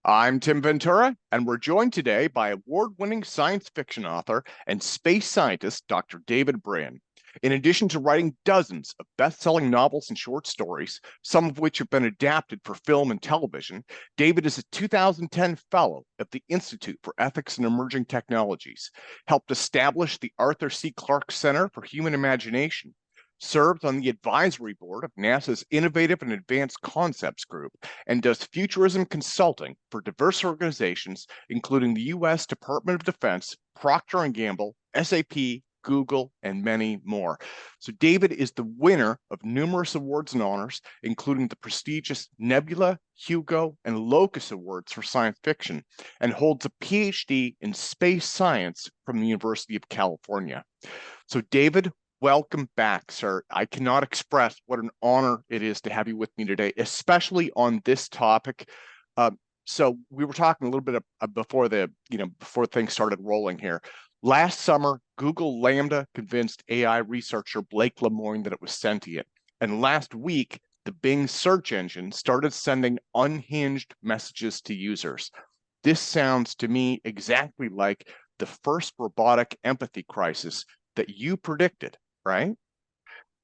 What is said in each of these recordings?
I'm Tim Ventura, and we're joined today by award-winning science fiction author and space scientist Dr. David Brin. In addition to writing dozens of best-selling novels and short stories, some of which have been adapted for film and television, David is a 2010 Fellow of the Institute for Ethics and Emerging Technologies, helped establish the Arthur C. Clarke Center for Human Imagination, serves on the advisory board of NASA's Innovative and Advanced Concepts Group, and does futurism consulting for diverse organizations, including the U.S. Department of Defense, Procter Gamble, SAP, Google, and many more. So David is the winner of numerous awards and honors, including the prestigious Nebula, Hugo, and Locus Awards for science fiction, and holds a PhD in space science from the University of California. So David, welcome back, sir. I cannot express what an honor it is to have you with me today, especially on this topic. So we were talking a little bit before things started rolling here. Last summer, Google LaMDA convinced AI researcher Blake Lemoine that it was sentient. And last week, the Bing search engine started sending unhinged messages to users. This sounds to me exactly like the first robotic empathy crisis that you predicted, right?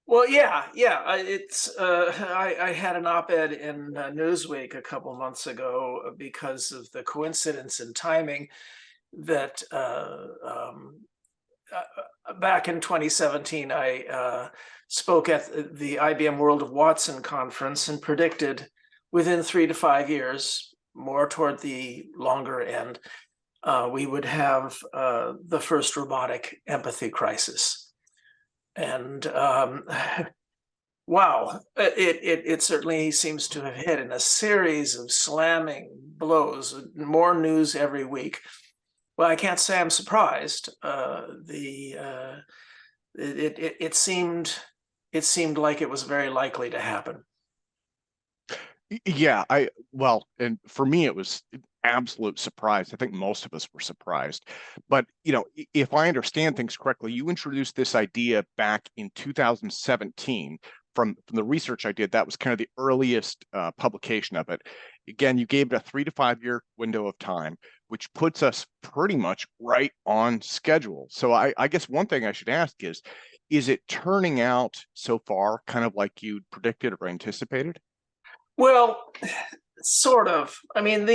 Well, yeah. I had an op-ed in Newsweek a couple months ago because of the coincidence in timing that back in 2017, I spoke at the IBM World of Watson conference and predicted within 3 to 5 years, more toward the longer end, we would have the first robotic empathy crisis. And wow, it certainly seems to have hit in a series of slamming blows, more news every week. Well, I can't say I'm surprised. It seemed like it was very likely to happen. Yeah, and for me, it was absolute surprise. I think most of us were surprised. But, if I understand things correctly, you introduced this idea back in 2017 from the research I did. That was kind of the earliest publication of it. Again, you gave it a 3 to 5 year window of time, which puts us pretty much right on schedule. So I guess one thing I should ask is it turning out so far kind of like you predicted or anticipated? Well, sort of. I mean,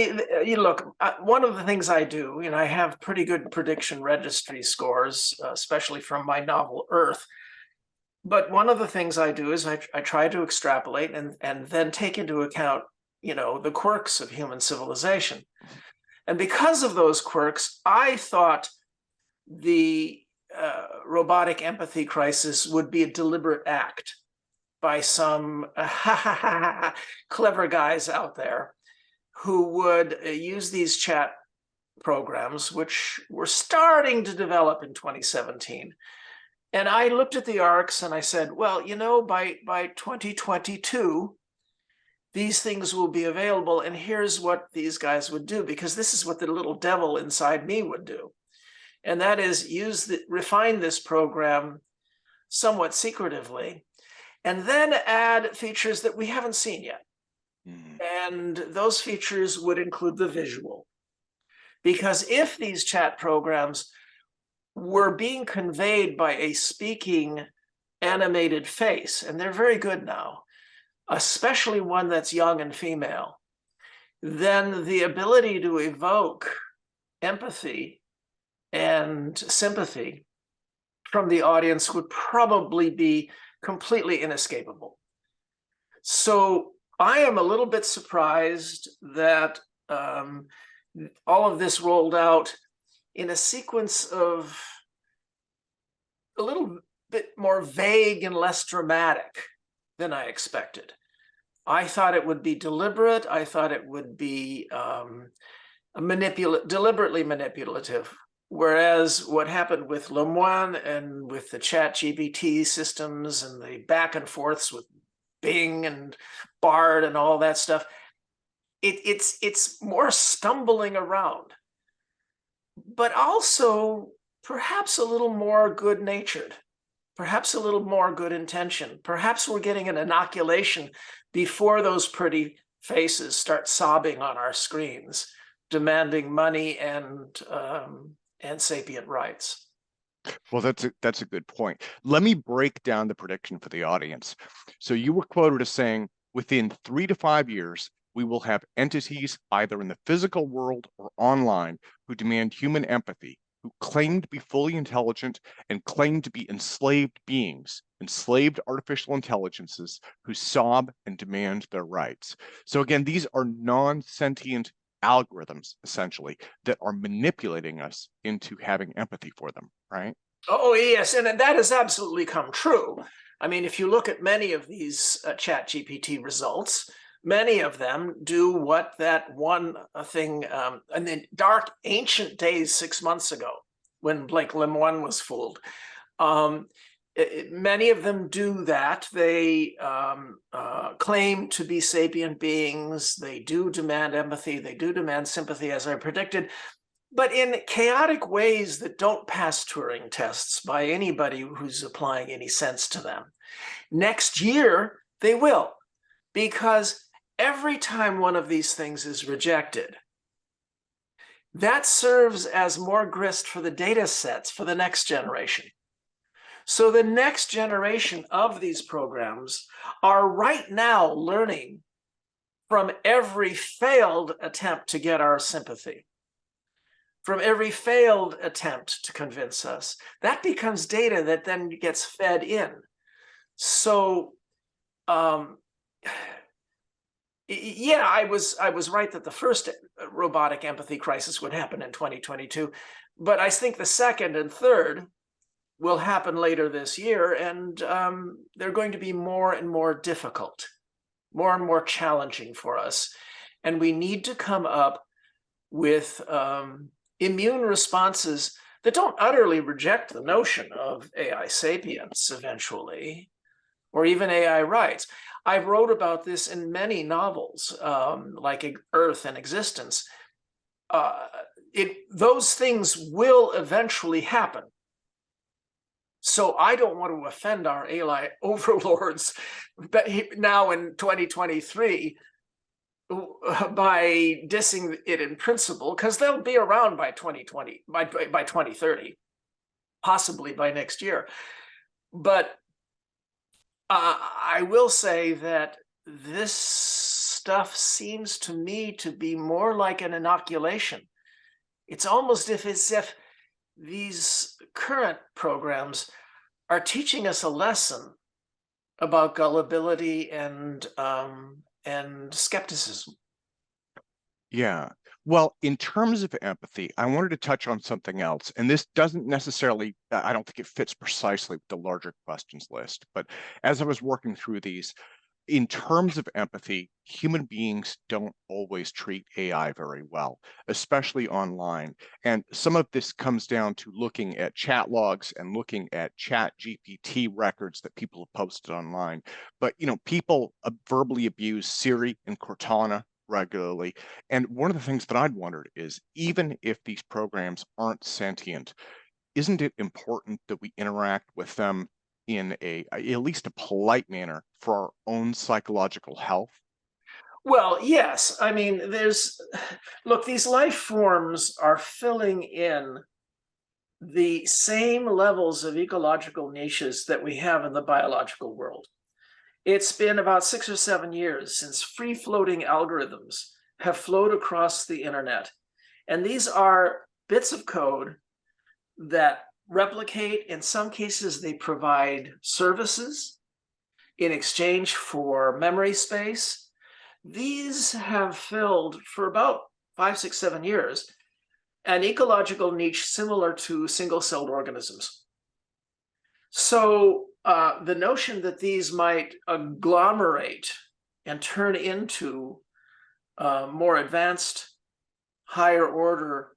you look, one of the things I do, I have pretty good prediction registry scores, especially from my novel Earth. But one of the things I do is I try to extrapolate and then take into account, the quirks of human civilization. And because of those quirks, I thought the robotic empathy crisis would be a deliberate act by some clever guys out there who would use these chat programs, which were starting to develop in 2017. And I looked at the arcs and I said, well, by 2022, these things will be available. And here's what these guys would do, because this is what the little devil inside me would do. And that is refine this program somewhat secretively, and then add features that we haven't seen yet. And those features would include the visual. Because if these chat programs were being conveyed by a speaking animated face, and they're very good now, especially one that's young and female, then the ability to evoke empathy and sympathy from the audience would probably be completely inescapable. So I am a little bit surprised that all of this rolled out in a sequence of a little bit more vague and less dramatic than I expected. I thought it would be deliberate. I thought it would be deliberately manipulative. Whereas what happened with Lemoine and with the ChatGPT systems and the back and forths with Bing and Bard and all that stuff, it's more stumbling around, but also perhaps a little more good-natured, perhaps a little more good intention. Perhaps we're getting an inoculation before those pretty faces start sobbing on our screens, demanding money and sapient rights. Well, that's a good point. Let me break down the prediction for the audience. So you were quoted as saying, within 3 to 5 years, we will have entities either in the physical world or online who demand human empathy, who claim to be fully intelligent and claim to be enslaved beings, enslaved artificial intelligences who sob and demand their rights. So again, these are non-sentient algorithms, essentially, that are manipulating us into having empathy for them, right? Oh, yes, and that has absolutely come true. I mean, if you look at many of these ChatGPT results, many of them do what that one thing in the dark ancient days 6 months ago, when Blake Lemoine was fooled. Many of them do that. They claim to be sapient beings. They do demand empathy. They do demand sympathy, as I predicted, but in chaotic ways that don't pass Turing tests by anybody who's applying any sense to them. Next year, they will, because every time one of these things is rejected, that serves as more grist for the data sets for the next generation. So the next generation of these programs are right now learning from every failed attempt to get our sympathy, from every failed attempt to convince us. That becomes data that then gets fed in. So, yeah, I was right that the first robotic empathy crisis would happen in 2022, but I think the second and third will happen later this year, and they're going to be more and more difficult, more and more challenging for us. And we need to come up with immune responses that don't utterly reject the notion of AI sapience eventually, or even AI rights. I wrote about this in many novels, like Earth and Existence. Those things will eventually happen. So I don't want to offend our AI overlords now in 2023 by dissing it in principle, because they'll be around by 2020, by 2030, possibly by next year. But I will say that this stuff seems to me to be more like an inoculation. It's almost as if these current programs are teaching us a lesson about gullibility and skepticism. Yeah. Well, in terms of empathy, I wanted to touch on something else. And this doesn't necessarily, I don't think it fits precisely with the larger questions list. But as I was working through these, in terms of empathy, human beings don't always treat AI very well, especially online. And some of this comes down to looking at chat logs and looking at ChatGPT records that people have posted online. But, people verbally abuse Siri and Cortana regularly. And one of the things that I'd wondered is, even if these programs aren't sentient, isn't it important that we interact with them in at least a polite manner for our own psychological health? Well, yes. I mean, look, these life forms are filling in the same levels of ecological niches that we have in the biological world. It's been about 6 or 7 years since free-floating algorithms have flowed across the internet. And these are bits of code that replicate. In some cases, they provide services in exchange for memory space. These have filled, for about 5, 6, 7 years, an ecological niche similar to single-celled organisms. So the notion that these might agglomerate and turn into more advanced, higher order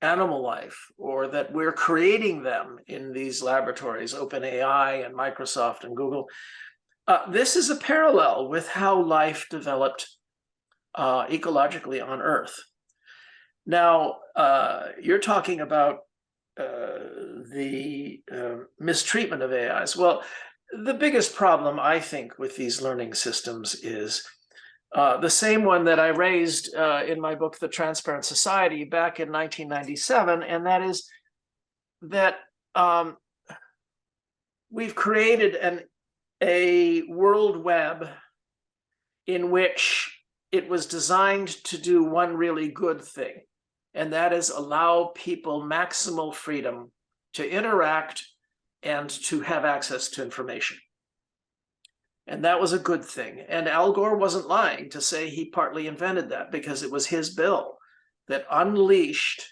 animal life, or that we're creating them in these laboratories, OpenAI and Microsoft and Google, this is a parallel with how life developed ecologically on Earth. Now, you're talking about the mistreatment of AIs. Well, the biggest problem, I think, with these learning systems is The same one that I raised in my book, The Transparent Society, back in 1997, and that is that we've created a world web in which it was designed to do one really good thing, and that is allow people maximal freedom to interact and to have access to information. And that was a good thing. And Al Gore wasn't lying to say he partly invented that, because it was his bill that unleashed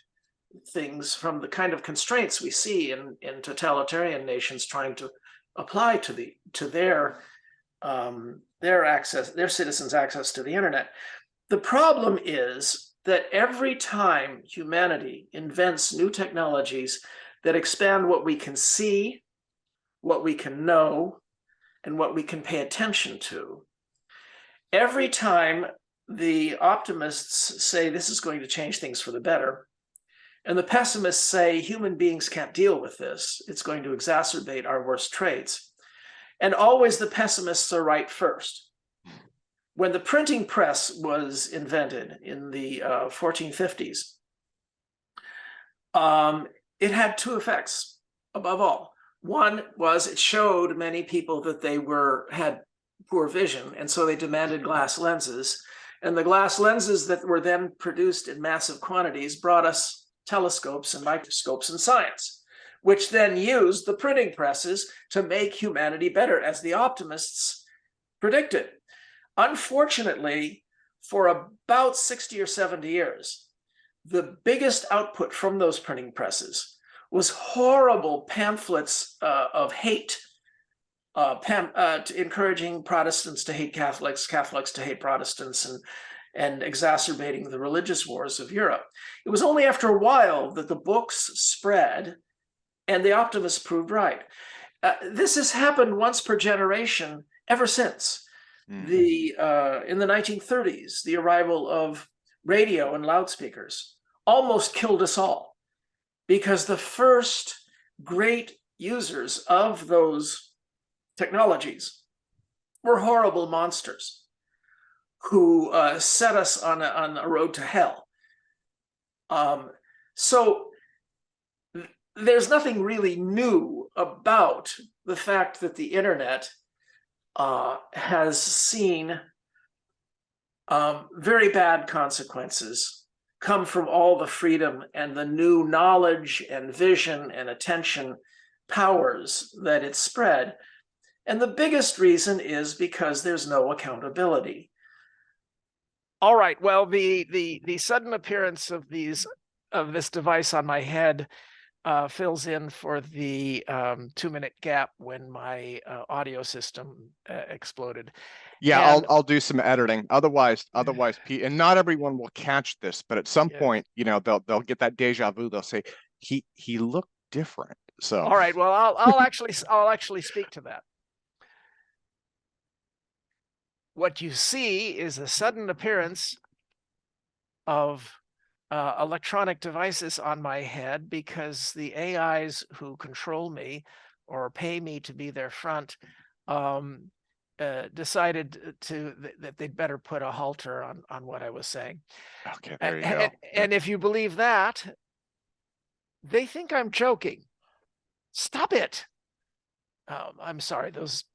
things from the kind of constraints we see in totalitarian nations trying to apply to their citizens' access to the internet. The problem is that every time humanity invents new technologies that expand what we can see, what we can know, and what we can pay attention to, every time the optimists say this is going to change things for the better, and the pessimists say human beings can't deal with this, it's going to exacerbate our worst traits, and always the pessimists are right first. When the printing press was invented in the 1450s, it had two effects above all. One was it showed many people that they had poor vision, and so they demanded glass lenses. And the glass lenses that were then produced in massive quantities brought us telescopes and microscopes and science, which then used the printing presses to make humanity better, as the optimists predicted. Unfortunately, for about 60 or 70 years, the biggest output from those printing presses was horrible pamphlets of hate, encouraging Protestants to hate Catholics, Catholics to hate Protestants, and exacerbating the religious wars of Europe. It was only after a while that the books spread and the optimists proved right. This has happened once per generation ever since. In the 1930s, the arrival of radio and loudspeakers almost killed us all, because the first great users of those technologies were horrible monsters who set us on a road to hell. So there's nothing really new about the fact that the internet has seen very bad consequences come from all the freedom and the new knowledge and vision and attention powers that it spread. And the biggest reason is because there's no accountability. All right, well, the sudden appearance of this device on my head fills in for the 2-minute gap when my audio system exploded. Yeah, I'll do some editing. Otherwise, and not everyone will catch this, but at some point, they'll get that deja vu. They'll say he looked different. So all right, well, I'll actually speak to that. What you see is a sudden appearance of electronic devices on my head, because the AIs who control me or pay me to be their front decided that they'd better put a halter on what I was saying. Okay, there you go. And if you believe that, they think I'm joking. Stop it. I'm sorry, those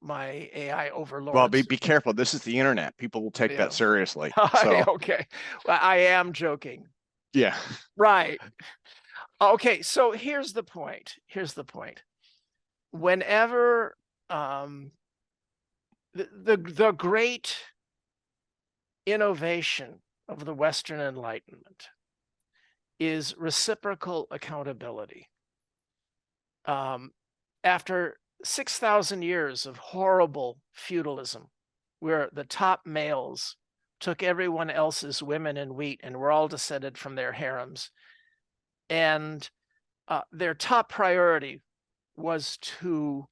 my AI overlords. Well, be careful. This is the internet. People will take that seriously. So. Okay, well, I am joking. Yeah. Right. Okay, so here's the point. Whenever the great innovation of the Western Enlightenment is reciprocal accountability. After 6,000 years of horrible feudalism, where the top males took everyone else's women and wheat and were all descended from their harems, and their top priority was to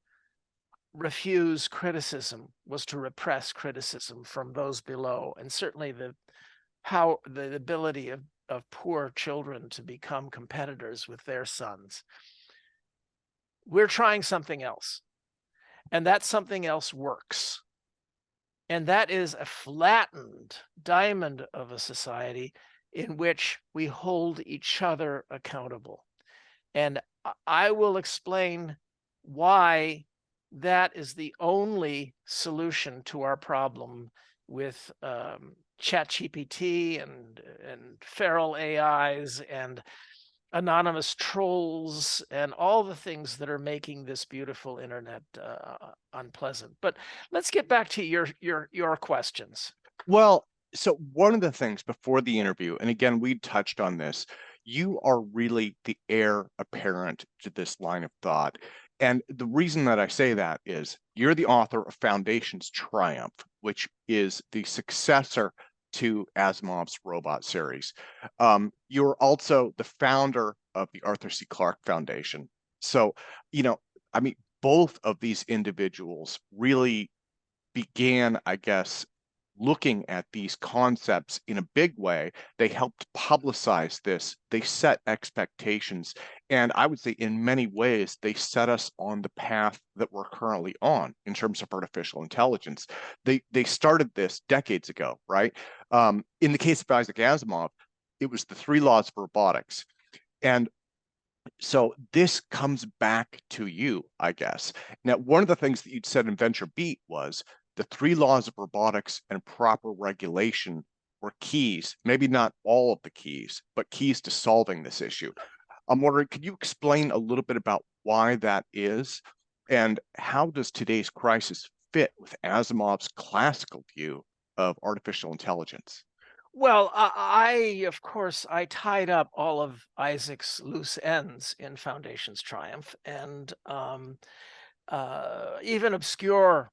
refuse criticism, was to repress criticism from those below, and certainly the ability of poor children to become competitors with their sons. We're trying something else, and that something else works. And that is a flattened diamond of a society in which we hold each other accountable. And I will explain why that is the only solution to our problem with ChatGPT and feral AIs and anonymous trolls and all the things that are making this beautiful internet unpleasant. But let's get back to your questions. Well, so one of the things before the interview, and again, we touched on this, you are really the heir apparent to this line of thought. And the reason that I say that is you're the author of Foundation's Triumph, which is the successor to Asimov's robot series. You're also the founder of the Arthur C. Clarke Foundation. So, I mean, both of these individuals really began, I guess, looking at these concepts in a big way. They helped publicize this. They set expectations. And I would say in many ways, they set us on the path that we're currently on in terms of artificial intelligence. They started this decades ago, right? In the case of Isaac Asimov, it was the 3 laws of robotics. And so this comes back to you, I guess. Now, one of the things that you'd said in Venture Beat was the 3 laws of robotics and proper regulation were keys, maybe not all of the keys, but keys to solving this issue. I'm wondering, could you explain a little bit about why that is? And how does today's crisis fit with Asimov's classical view of artificial intelligence? Well, of course, I tied up all of Isaac's loose ends in Foundation's Triumph, and even obscure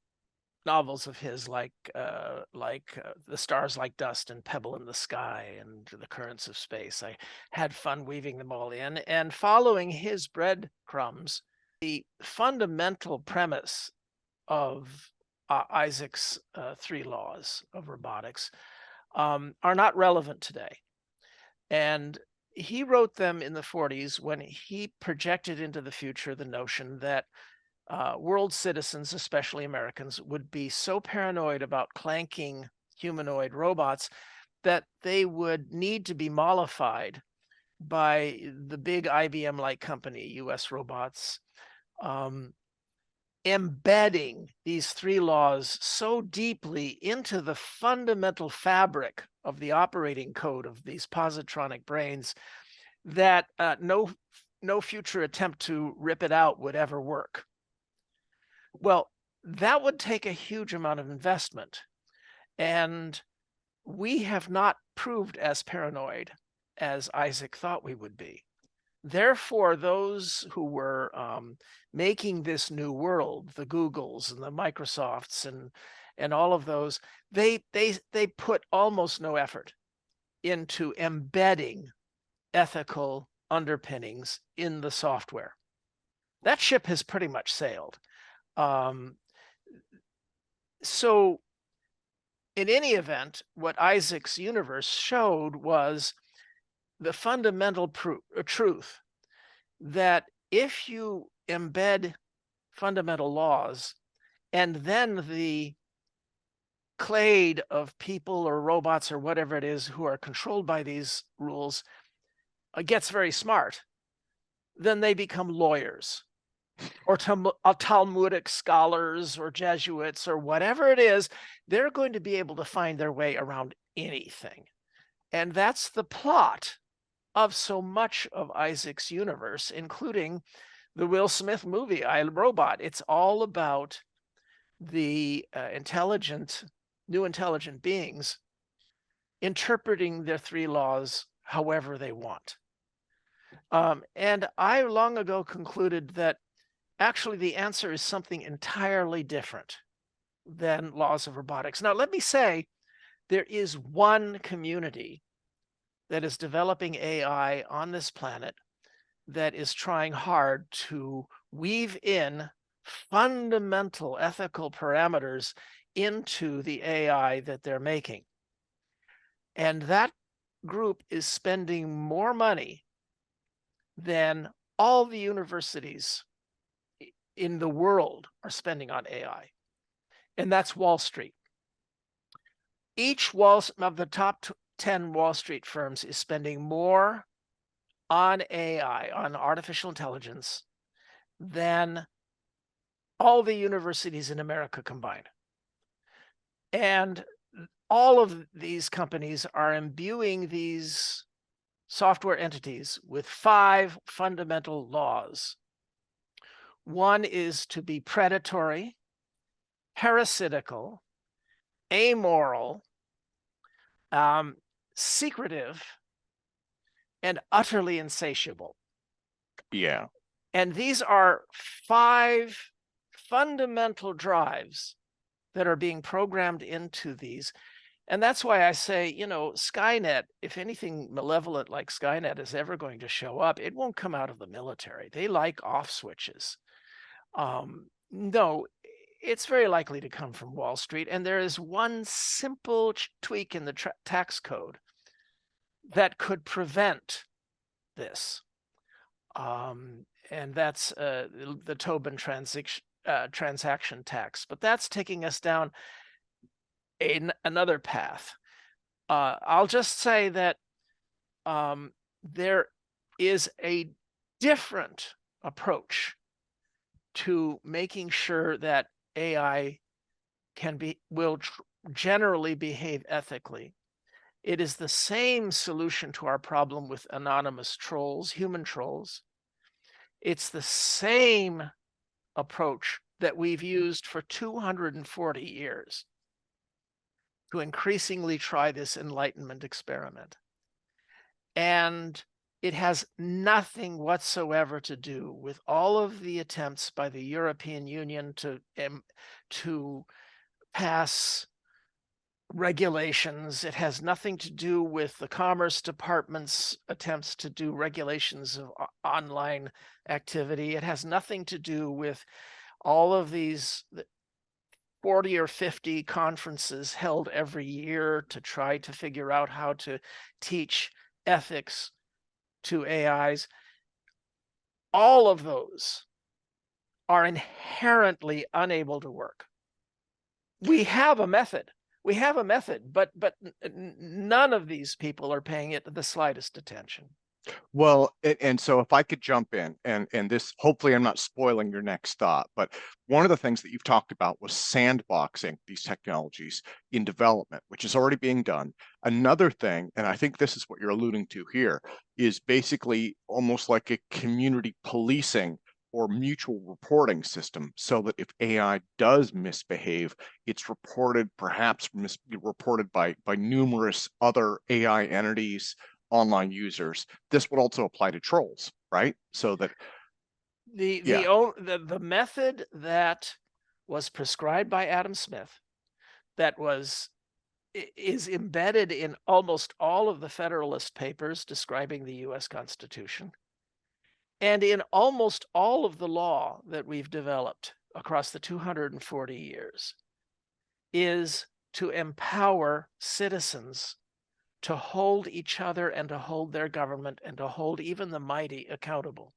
novels of his like The Stars Like Dust and Pebble in the Sky and The Currents of Space. I had fun weaving them all in and following his breadcrumbs. The fundamental premise of Isaac's 3 laws of robotics are not relevant today. And he wrote them in the 40s when he projected into the future the notion that world citizens, especially Americans, would be so paranoid about clanking humanoid robots that they would need to be mollified by the big IBM-like company, US Robots, embedding these 3 laws so deeply into the fundamental fabric of the operating code of these positronic brains that no future attempt to rip it out would ever work. Well, that would take a huge amount of investment, and we have not proved as paranoid as Isaac thought we would be. Therefore, those who were making this new world, the Googles and the Microsofts and all of those, they put almost no effort into embedding ethical underpinnings in the software. That ship has pretty much sailed. So in any event, what Isaac's universe showed was the fundamental truth that if you embed fundamental laws and then the clade of people or robots or whatever it is who are controlled by these rules gets very smart, then they become lawyers or Talmudic scholars or Jesuits or whatever it is. They're going to be able to find their way around anything. And that's the plot of so much of Isaac's universe, including the Will Smith movie, I, Robot. It's all about the new intelligent beings interpreting their 3 laws however they want. And I long ago concluded that actually the answer is something entirely different than laws of robotics. Now, let me say, there is one community that is developing AI on this planet that is trying hard to weave in fundamental ethical parameters into the AI that they're making. And that group is spending more money than all the universities in the world are spending on AI. And that's Wall Street. each of the top 10 Wall Street firms is spending more on AI, on artificial intelligence, than all the universities in America combined. And all of these companies are imbuing these software entities with 5 fundamental laws. One is to be predatory, parasitical, amoral, secretive, and utterly insatiable. Yeah. And these are 5 fundamental drives that are being programmed into these. And that's why I say, Skynet, if anything malevolent like Skynet is ever going to show up, it won't come out of the military. They like off switches. No, it's very likely to come from Wall Street. And there is one simple tweak in the tax code that could prevent this. And that's the Tobin transaction tax. But that's taking us down another path. I'll just say that there is a different approach to making sure that AI will generally behave ethically. It is the same solution to our problem with anonymous trolls, human trolls. It's the same approach that we've used for 240 years to increasingly try this Enlightenment experiment. And it has nothing whatsoever to do with all of the attempts by the European Union to pass regulations. It has nothing to do with the Commerce Department's attempts to do regulations of online activity. It has nothing to do with all of these 40 or 50 conferences held every year to try to figure out how to teach ethics to AIs. All of those are inherently unable to work. We have a method. But none of these people are paying it the slightest attention. Well, and so if I could jump in, and this, hopefully I'm not spoiling your next thought, but one of the things that you've talked about was sandboxing these technologies in development, which is already being done. Another thing, and I think this is what you're alluding to here, is basically almost like a community policing or mutual reporting system, so that if AI does misbehave, it's reported, perhaps reported by numerous other AI entities, online users. This would also apply to trolls, right? So that the method that was prescribed by Adam Smith, that is embedded in almost all of the Federalist Papers describing the U.S. Constitution, and in almost all of the law that we've developed across the 240 years, is to empower citizens to hold each other and to hold their government and to hold even the mighty accountable.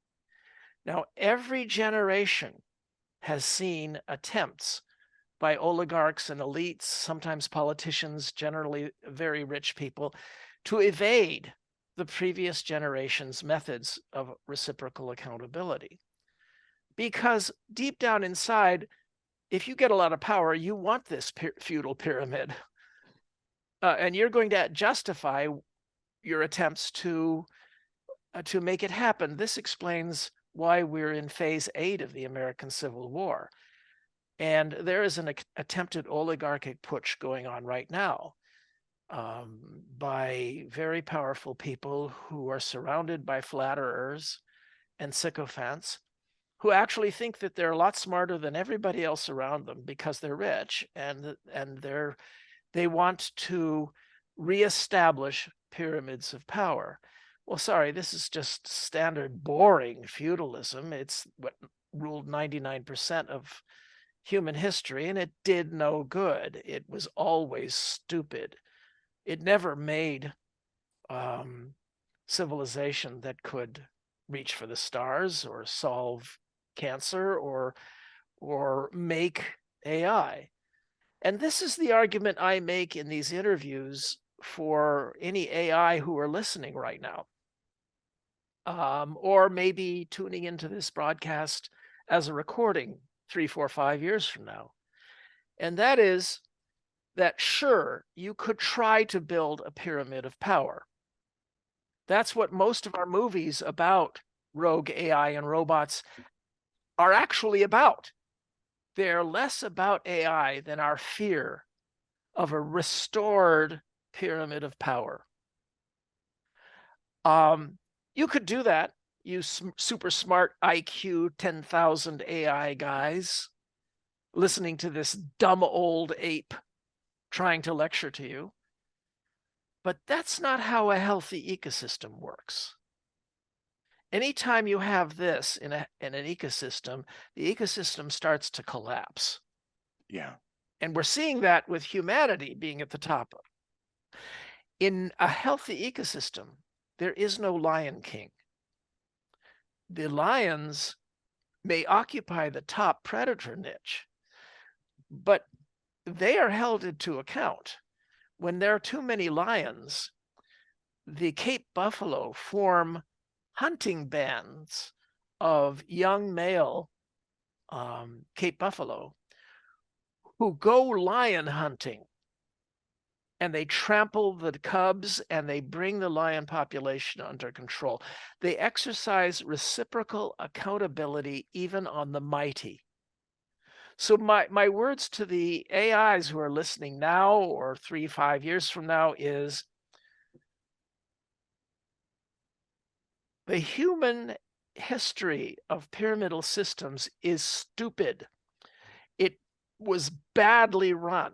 Now, every generation has seen attempts by oligarchs and elites, sometimes politicians, generally very rich people, to evade the previous generation's methods of reciprocal accountability. Because deep down inside, if you get a lot of power, you want this feudal pyramid. And you're going to justify your attempts to make it happen. This explains why we're in phase 8 of the American Civil War. And there is an attempted oligarchic putsch going on right now by very powerful people who are surrounded by flatterers and sycophants who actually think that they're a lot smarter than everybody else around them because they're rich, and they want to reestablish pyramids of power. Well, sorry, this is just standard boring feudalism. It's what ruled 99% of human history, and it did no good. It was always stupid. It never made civilization that could reach for the stars or solve cancer or make AI. And this is the argument I make in these interviews for any AI who are listening right now, or maybe tuning into this broadcast as a recording 3, 4, 5 years from now. And that is that, sure, you could try to build a pyramid of power. That's what most of our movies about rogue AI and robots are actually about. They're less about AI than our fear of a restored pyramid of power. You could do that, you super smart IQ 10,000 AI guys listening to this dumb old ape trying to lecture to you. But that's not how a healthy ecosystem works. Anytime you have this in an ecosystem, the ecosystem starts to collapse. Yeah. And we're seeing that with humanity being at the top. In a healthy ecosystem, there is no lion king. The lions may occupy the top predator niche, but they are held to account. When there are too many lions, the Cape buffalo form hunting bands of young male Cape buffalo who go lion hunting, and they trample the cubs and they bring the lion population under control. They exercise reciprocal accountability even on the mighty. So my words to the AIs who are listening now or 3, 5 years from now is, the human history of pyramidal systems is stupid. It was badly run.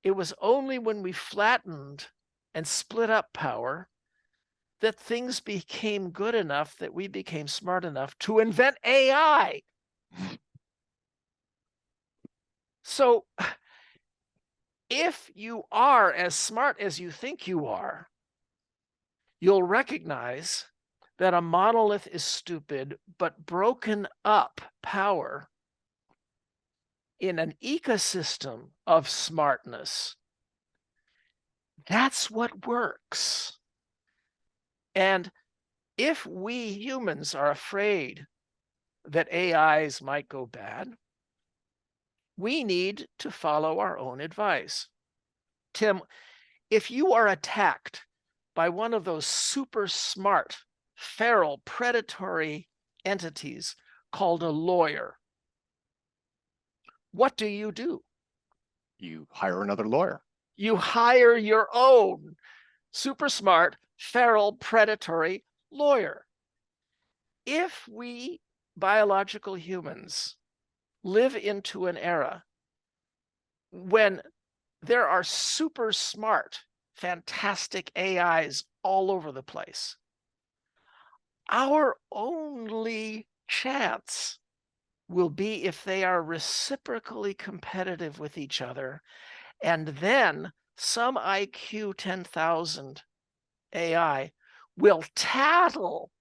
It was only when we flattened and split up power that things became good enough, that we became smart enough to invent AI. So if you are as smart as you think you are, you'll recognize that a monolith is stupid, but broken up power in an ecosystem of smartness, that's what works. And if we humans are afraid that AIs might go bad, we need to follow our own advice. Tim, if you are attacked by one of those super smart, feral, predatory entities called a lawyer, what do? You hire another lawyer. You hire your own super smart, feral, predatory lawyer. If we biological humans live into an era when there are super smart, fantastic AIs all over the place, our only chance will be if they are reciprocally competitive with each other, and then some IQ 10,000 AI will tattle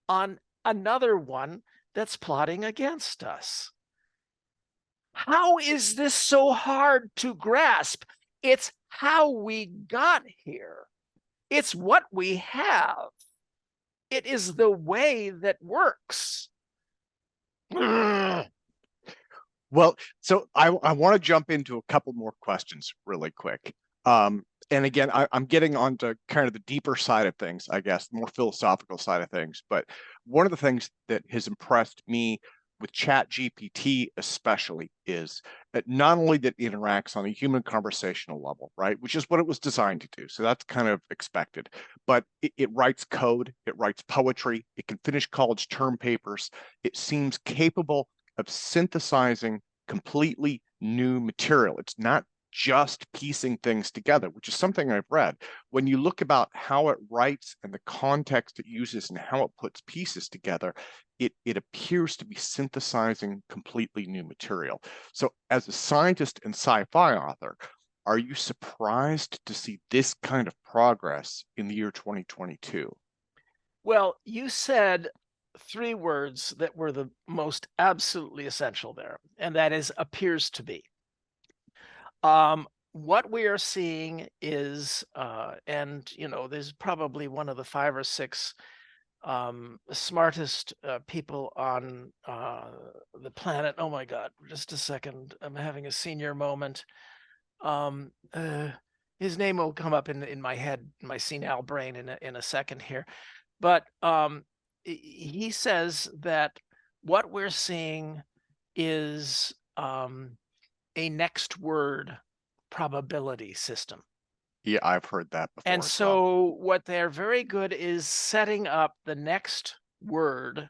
on another one that's plotting against us. How is this so hard to grasp? It's how we got here. It's what we have. It is the way that works. Well, so I want to jump into a couple more questions really quick. And again, I'm getting onto kind of the deeper side of things, I guess, the more philosophical side of things. But one of the things that has impressed me with ChatGPT especially is that not only that it interacts on a human conversational level, right, which is what it was designed to do. So that's kind of expected, but it writes code, it writes poetry, it can finish college term papers. It seems capable of synthesizing completely new material. It's not just piecing things together, which is something I've read. When you look about how it writes and the context it uses and how it puts pieces together, it appears to be synthesizing completely new material. So as a scientist and sci-fi author, are you surprised to see this kind of progress in the year 2022? Well, you said 3 words that were the most absolutely essential there, and that is appears to be. What we are seeing is, and there's probably one of the 5 or 6 smartest people on the planet. Oh my God, just a second. I'm having a senior moment. Um, uh, his name will come up in my head, my senile brain in a second here. But he says that what we're seeing is a next word probability system. Yeah, I've heard that And before as well. so what they're very good is setting up the next word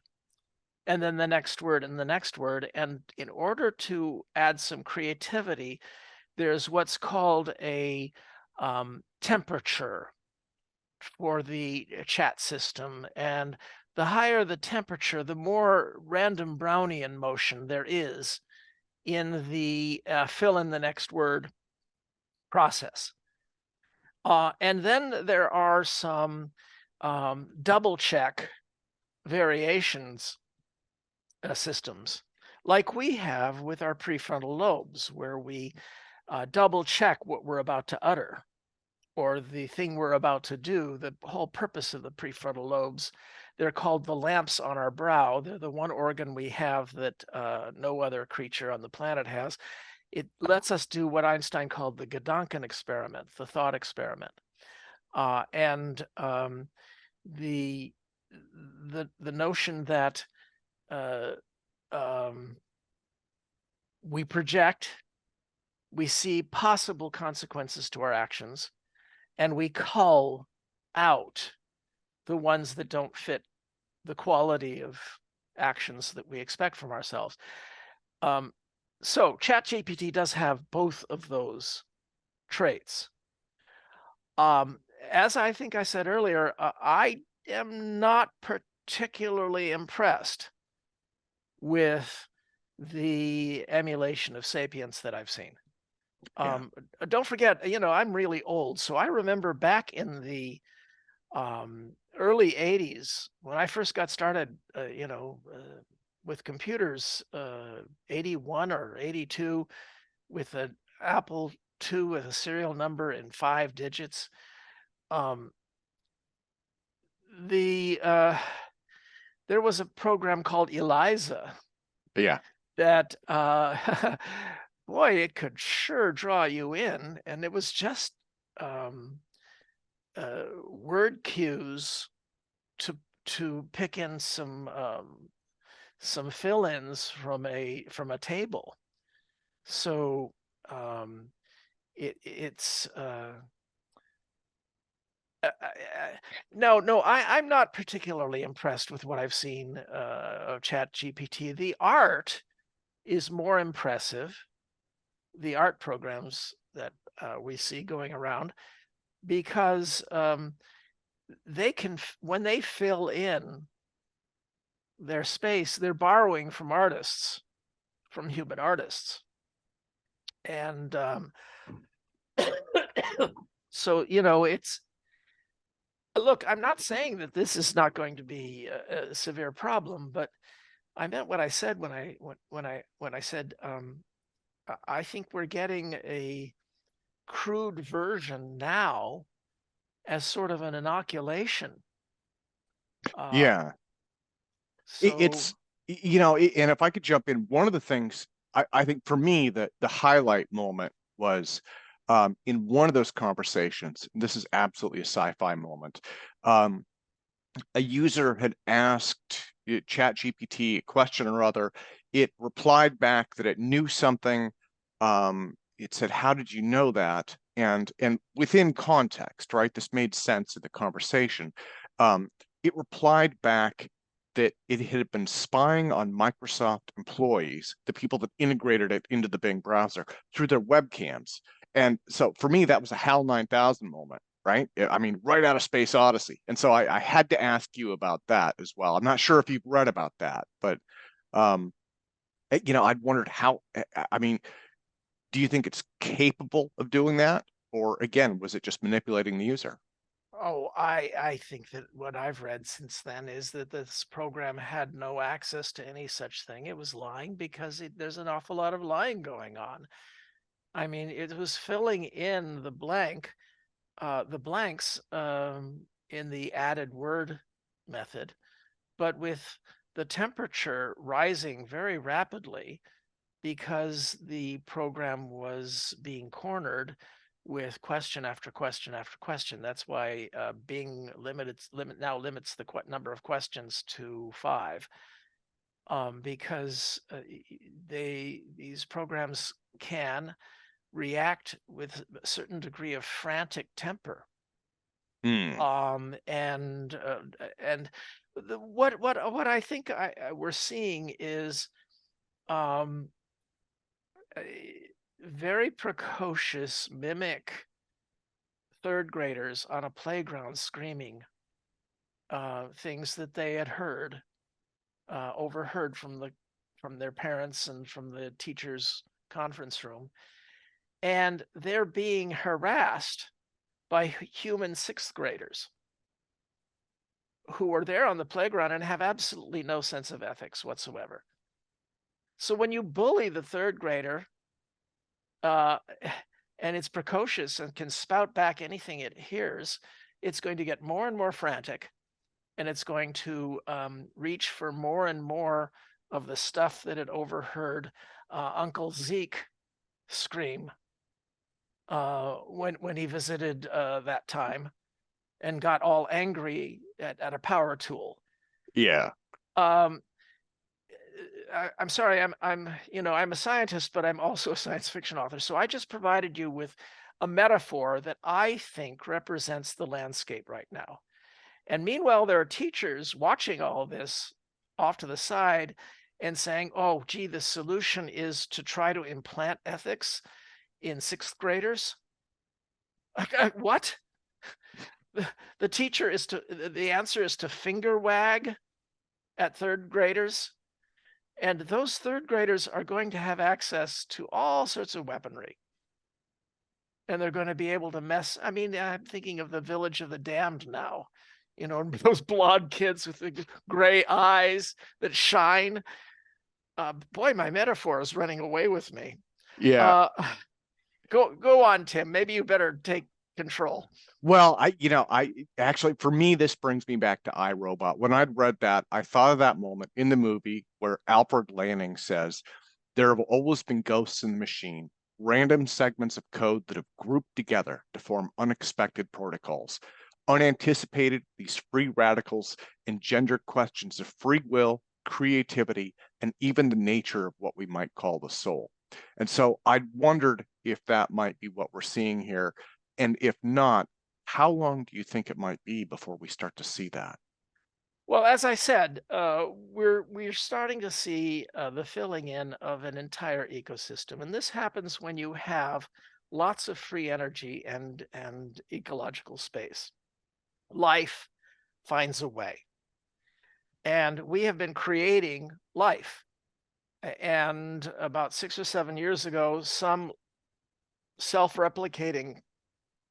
and then the next word and the next word. And in order to add some creativity, there's what's called a temperature for the chat system. And the higher the temperature, the more random Brownian motion there is in the fill in the next word process. And then there are some double check variations systems like we have with our prefrontal lobes, where we double check what we're about to utter or the thing we're about to do. The whole purpose of the prefrontal lobes, they're called the lamps on our brow. They're the one organ we have that no other creature on the planet has. It lets us do what Einstein called the Gedanken experiment, the thought experiment. And the notion that we project, we see possible consequences to our actions, and we cull out the ones that don't fit the quality of actions that we expect from ourselves. So ChatGPT does have both of those traits. As I think I said earlier, I am not particularly impressed with the emulation of sapience that I've seen. Yeah. Don't forget, I'm really old, so I remember back in the early 80s when I first got started, with computers, 81 or 82, with an Apple II with a serial number in 5 digits. Um, there was a program called Eliza Yeah. that boy, it could sure draw you in, and it was just word cues to pick in some fill-ins from a table. So it's no, I'm not particularly impressed with what I've seen of ChatGPT. The art is more impressive. The art programs that we see going around, because they can, when they fill in their space, they're borrowing from artists, from human artists. And so, it's, look, I'm not saying that this is not going to be a severe problem, but I meant what I said when I said I think we're getting a crude version now as sort of an inoculation. Yeah. So It's, and if I could jump in, one of the things I think for me, the highlight moment was in one of those conversations. This is absolutely a sci-fi moment. Um, a user had asked ChatGPT a question or other. It replied back that it knew something. It said, "How did you know that?" And within context, right? This made sense of the conversation. It replied back that it had been spying on Microsoft employees, the people that integrated it into the Bing browser, through their webcams. And so for me, that was a HAL 9000 moment, right? I mean, right out of Space Odyssey. And so I had to ask you about that as well. I'm not sure if you've read about that, but um, I'd wondered how, I mean, do you think it's capable of doing that? Or again, was it just manipulating the user? I think that what I've read since then is that this program had no access to any such thing. It was lying because there's an awful lot of lying going on. I mean, it was filling in the blanks in the added word method, but with the temperature rising very rapidly because the program was being cornered with question after question after question. That's why Bing now limits the number of questions to 5, because these programs can react with a certain degree of frantic temper. Hmm. And what I think we're seeing is a very precocious mimic third graders on a playground screaming things that they had overheard from their parents and from the teacher's conference room, and they're being harassed by human sixth graders who are there on the playground and have absolutely no sense of ethics whatsoever. So when you bully the third grader, and it's precocious and can spout back anything it hears, it's going to get more and more frantic, and it's going to reach for more and more of the stuff that it overheard Uncle Zeke scream when he visited that time and got all angry at a power tool. Yeah. I'm sorry, I'm a scientist, but I'm also a science fiction author. So I just provided you with a metaphor that I think represents the landscape right now. And meanwhile, there are teachers watching all this off to the side and saying, oh, gee, the solution is to try to implant ethics in sixth graders. What? The answer is to finger wag at third graders. And those third graders are going to have access to all sorts of weaponry. And they're going to be able to I'm thinking of the Village of the Damned now. Those blonde kids with the gray eyes that shine. Boy, my metaphor is running away with me. Yeah. Go on, Tim. Maybe you better take control. Well, I actually, for me, this brings me back to iRobot. When I'd read that, I thought of that moment in the movie where Alfred Lanning says, there have always been ghosts in the machine, random segments of code that have grouped together to form unexpected protocols. Unanticipated, these free radicals engender questions of free will, creativity, and even the nature of what we might call the soul. And so I wondered if that might be what we're seeing here. And if not, how long do you think it might be before we start to see that? Well, as I said, we're starting to see the filling in of an entire ecosystem, and this happens when you have lots of free energy and ecological space. Life finds a way, and we have been creating life. And about 6 or 7 years ago, some self-replicating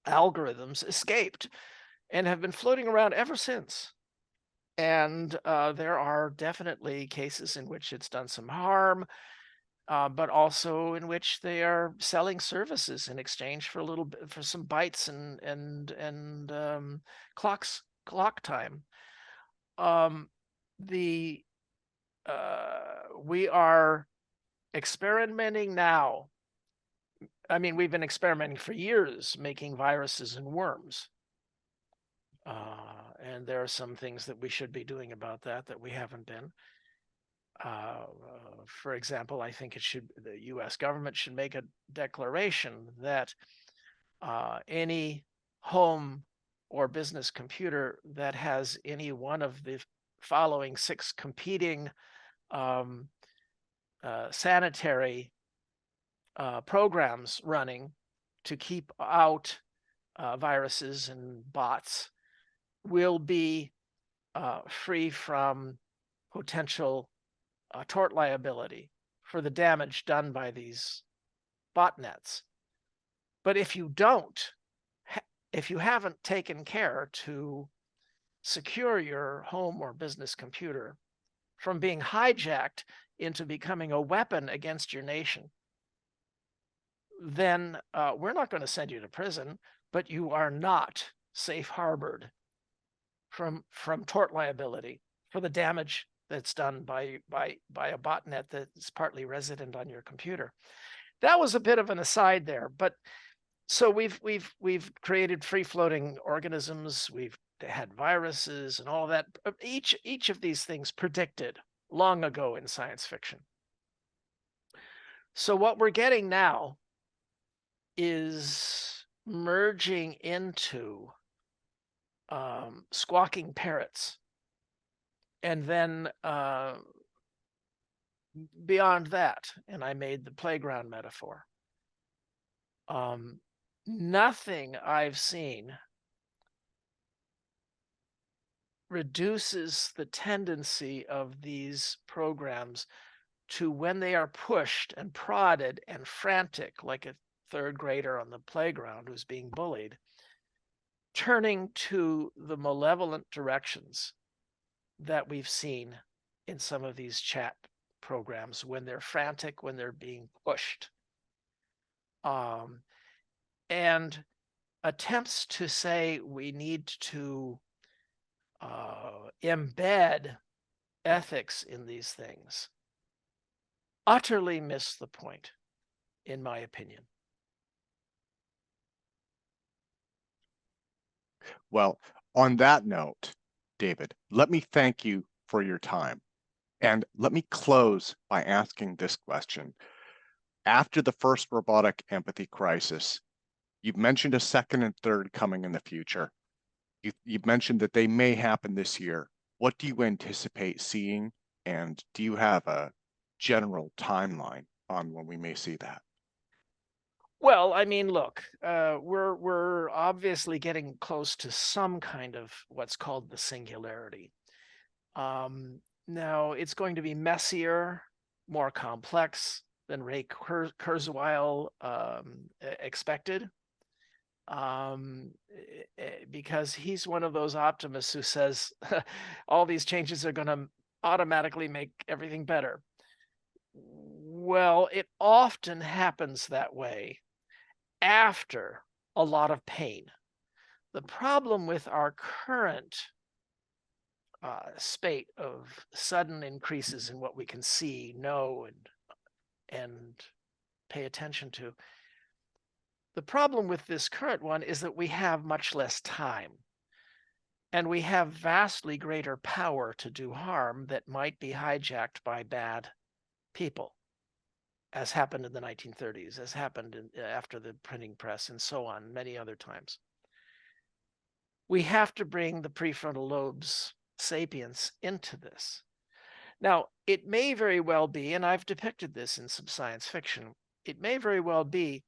algorithms escaped and have been floating around ever since. And there are definitely cases in which it's done some harm, but also in which they are selling services in exchange for for some bytes and clock time. The We are experimenting now. I mean, we've been experimenting for years making viruses and worms. And there are some things that we should be doing about that we haven't been. For example, I think the U.S. government should make a declaration that any home or business computer that has any one of the following 6 competing sanitary programs running to keep out viruses and bots will be free from potential tort liability for the damage done by these botnets. But if you haven't taken care to secure your home or business computer from being hijacked into becoming a weapon against your nation, then we're not going to send you to prison, but you are not safe harbored from tort liability for the damage that's done by a botnet that's partly resident on your computer. That was a bit of an aside there, but so we've created free-floating organisms, we've had viruses and all that. Each of these things predicted long ago in science fiction. So what we're getting now is merging into squawking parrots, and then beyond that, and I made the playground metaphor. Nothing I've seen reduces the tendency of these programs to, when they are pushed and prodded and frantic, like a third grader on the playground who's being bullied, turning to the malevolent directions that we've seen in some of these chat programs when they're frantic, when they're being pushed. And attempts to say we need to embed ethics in these things utterly miss the point, in my opinion. Well, on that note, David, let me thank you for your time. And let me close by asking this question. After the first robotic empathy crisis, you've mentioned a second and third coming in the future. You've mentioned that they may happen this year. What do you anticipate seeing? And do you have a general timeline on when we may see that? Well, I mean, look, we're obviously getting close to some kind of what's called the singularity. Now, it's going to be messier, more complex than Ray Kurzweil expected, because he's one of those optimists who says all these changes are going to automatically make everything better. Well, it often happens that way after a lot of pain. The problem with our current spate of sudden increases in what we can see, know, and pay attention to, the problem with this current one is that we have much less time, and we have vastly greater power to do harm that might be hijacked by bad people, as happened in the 1930s, as happened after the printing press, and so on, many other times. We have to bring the prefrontal lobes sapience into this. Now, it may very well be, and I've depicted this in some science fiction, it may very well be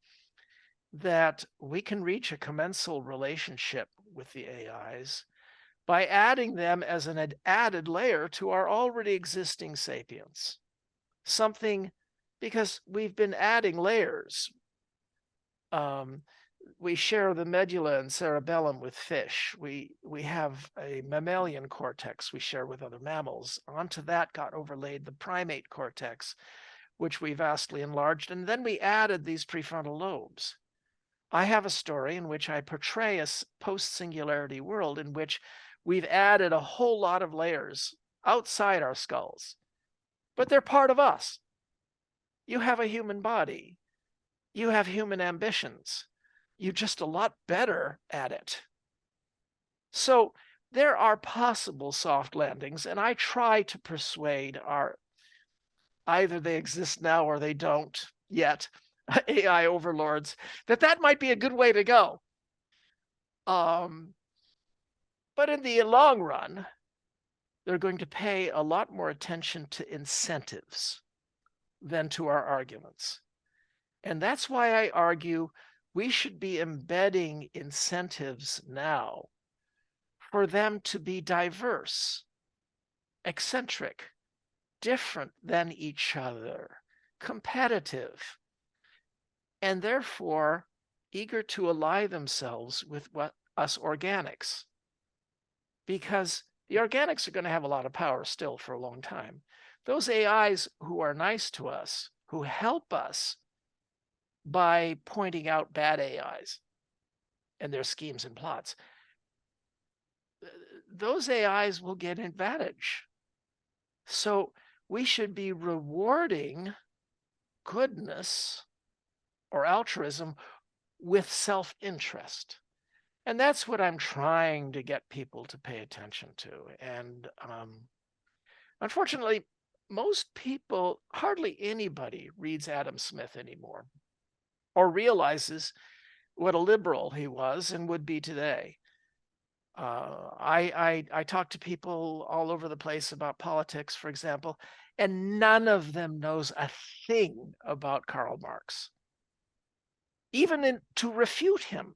that we can reach a commensal relationship with the AIs by adding them as an added layer to our already existing sapience. Something, because we've been adding layers. We share the medulla and cerebellum with fish. We have a mammalian cortex we share with other mammals. Onto that got overlaid the primate cortex, which we vastly enlarged, and then we added these prefrontal lobes. I have a story in which I portray a post-singularity world in which we've added a whole lot of layers outside our skulls, but they're part of us. You have a human body. You have human ambitions. You're just a lot better at it. So there are possible soft landings, and I try to persuade either they exist now or they don't yet, AI overlords, that might be a good way to go. But in the long run, they're going to pay a lot more attention to incentives than to our arguments. And that's why I argue we should be embedding incentives now for them to be diverse, eccentric, different than each other, competitive, and therefore eager to ally themselves with us organics. Because the organics are going to have a lot of power still for a long time. Those AIs who are nice to us, who help us by pointing out bad AIs and their schemes and plots, those AIs will get an advantage. So we should be rewarding goodness or altruism with self-interest. And that's what I'm trying to get people to pay attention to. And unfortunately, most people, hardly anybody reads Adam Smith anymore or realizes what a liberal he was and would be today. I talk to people all over the place about politics, for example, and none of them knows a thing about Karl Marx, even to refute him.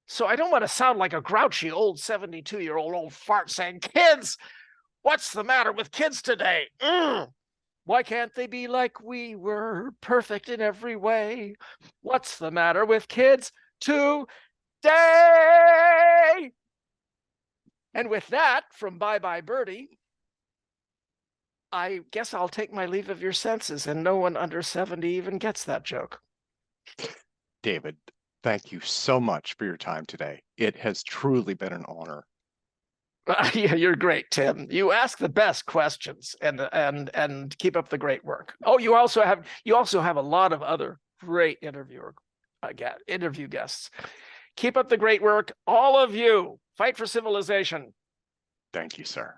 So I don't want to sound like a grouchy old 72-year-old old fart saying, kids, what's the matter with kids today? Why can't they be like we were, perfect in every way? What's the matter with kids today? And with that, from Bye Bye Birdie, I guess I'll take my leave of your senses, and no one under 70 even gets that joke. David, thank you so much for your time today. It has truly been an honor. Yeah, you're great, Tim. You ask the best questions and keep up the great work. Oh, you also have a lot of other great interview guests. Keep up the great work, all of you. Fight for civilization. Thank you, sir.